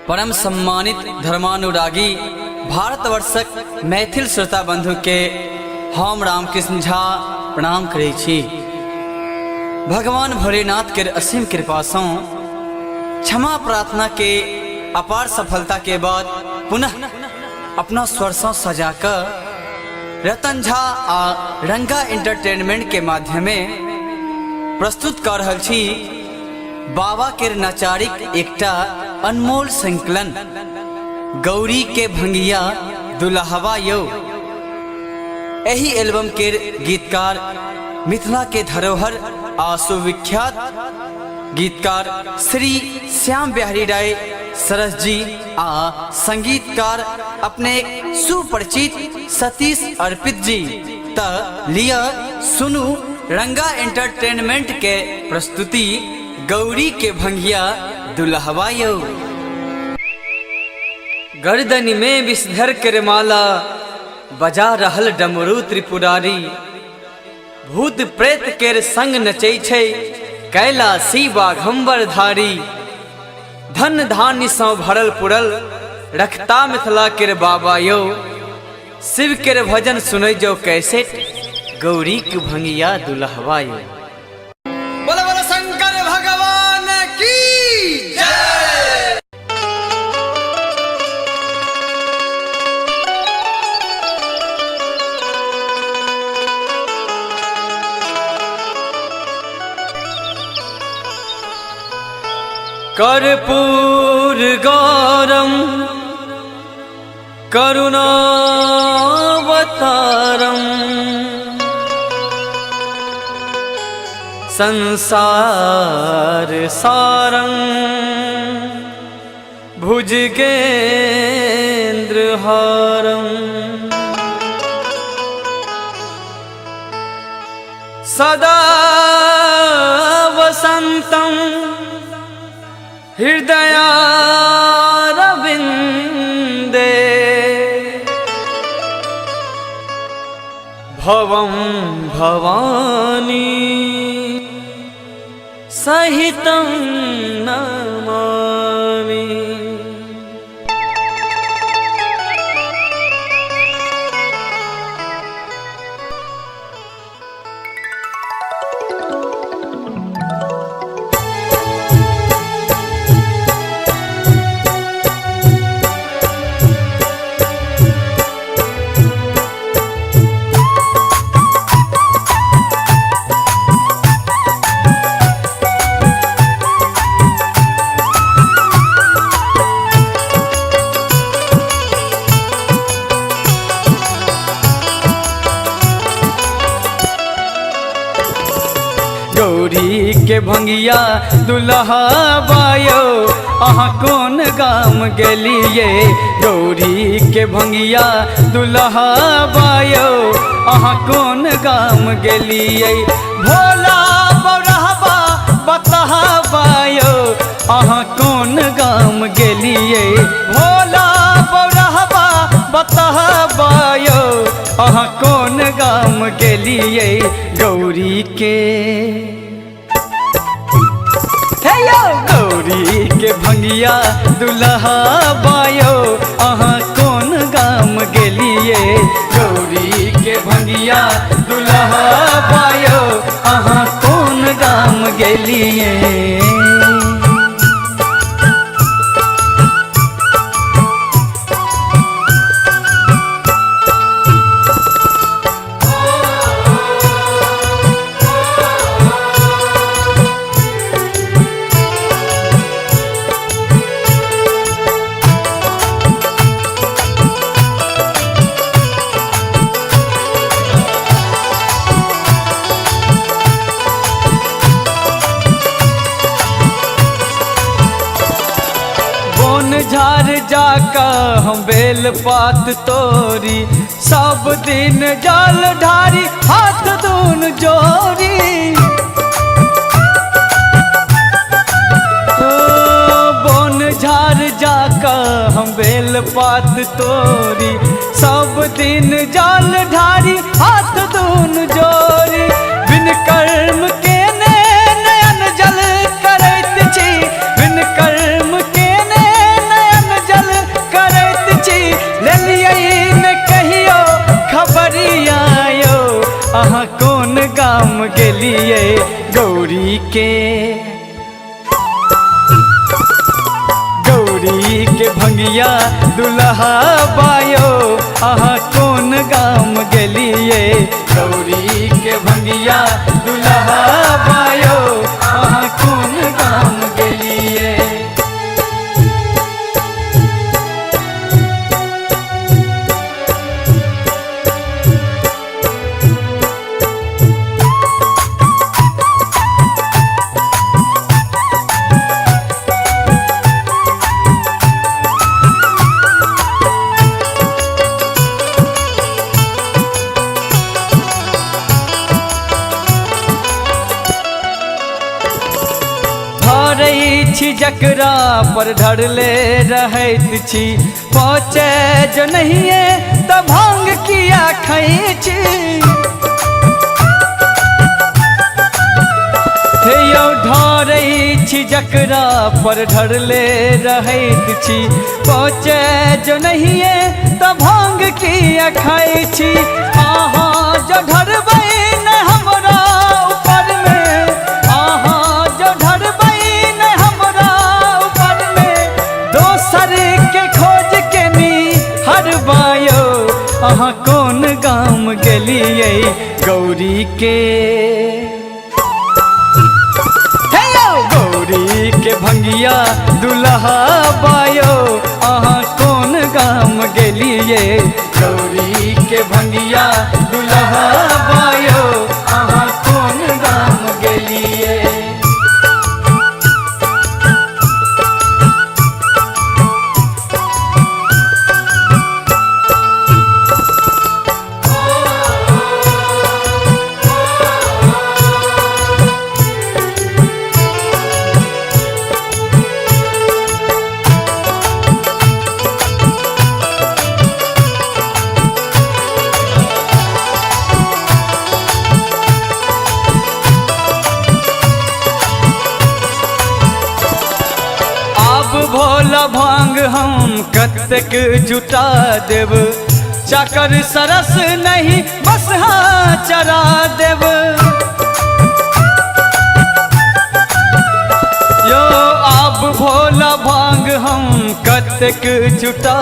परम सम्मानित धर्मानुरागी भारतवर्षक मैथिल श्रोता बंधु के हम रामकृष्ण झा प्रणाम करै छी। भगवान भोलेनाथ के असीम कृपा से क्षमा प्रार्थना के अपार सफलता के बाद पुनः अपना स्वर से सजाकर रतन झा आ रंगा एंटरटेनमेंट के माध्यमे प्रस्तुत कर रहल छी बाबा के नचारिक एकटा अनमोल संकलन गौरी के भंगिया दुल्हवा यौ। एही एल्बम के गीतकार मिथिला के धरोहर आ सुविख्यात गीतकार श्री श्याम बिहारी राय सरस जी आ संगीतकार अपने सुपरिचित सतीश अर्पित जी त लिया सुनु रंगा एंटरटेनमेंट के प्रस्तुति गौरी के भंगिया दुल्हवा यौ। गर्दन में विषधर के माला बजा रहल डमरू त्रिपुरारी, भूत प्रेत के संग नचै छै कैलासी बाघंबर धारी। धन धान्य सौ भरल पुरल रखता मिथिला के बाबा यौ। शिव के भजन सुनै जो कैसे गौरी के भंगिया दुल्हवा यौ। बोलो बोलो शंकर भगवान की जय। कर्पूर गौरम करुणावतारम संसार सारं भुजगेन्द्रहारं सदा वसन्तं हृदयारविन्दे भवं भवानी सहितं नमामि। गौरी के भंगिया दुल्हवा यौ अहाँ कोन गाम गेलिए। गौरी के भंगिया दुल्हवा यौ अहाँ कोन गाम गेलिए। भोला बौरहबा बतहबा यौ अहाँ कोन गाम गेलिए। भोला बौरहबा बतहबा यौ अहाँ कोन गाम गेलिए। गौरी के गौरी के भंगिया दुल्हवा यौ अहाँ कोन गाम गेलिए। गौरी के भंगिया दुल्हवा यौ अहाँ कोन गाम गेलिए। झार जाका हम बेल पात तोरी सब दिन जल ढारी हाथ दून जोरी। बोन झार जाका हम बेल पात तोरी सब दिन जल ढारी हाथ दून जोरी। बिन कर्म के नयन जल करैत छी बिन कर्म के नयन अहाँ कौन गाम गेलिए गौरी के भंगिया दुल्हा बायो अहाँ कौन गाम गेलिए गौरी के भंगिया दुल्हा बायो अहाँ कौन गाम गेलिए। छी जकरा पर ढरले रहैत छी पहुँचे जो नहीं त भांग किया खाई छी। हे यौ ढारै छी जकरा पर ढरले रहैत छी पहुँचे जो नहीं त भांग किया खाई छी। अहाँ जो ढरबै न हमरा ऊपर में अहाँ जो ढरबै के खोज के नी हरबायो अहाँ कौन गाम गेलिए गौरी के गौरी के भंगिया दुल्हा बायो अहाँ कौन गाम गेलिए गौरी के भंगिया दुल्हा बायो अहाँ कौन गाम गेलिए। भोला भांग हम कतेक जुटा देव चाकर सरस नहीं बस हाँ चरा देव यो आप भोला भांग हम कतेक जुटा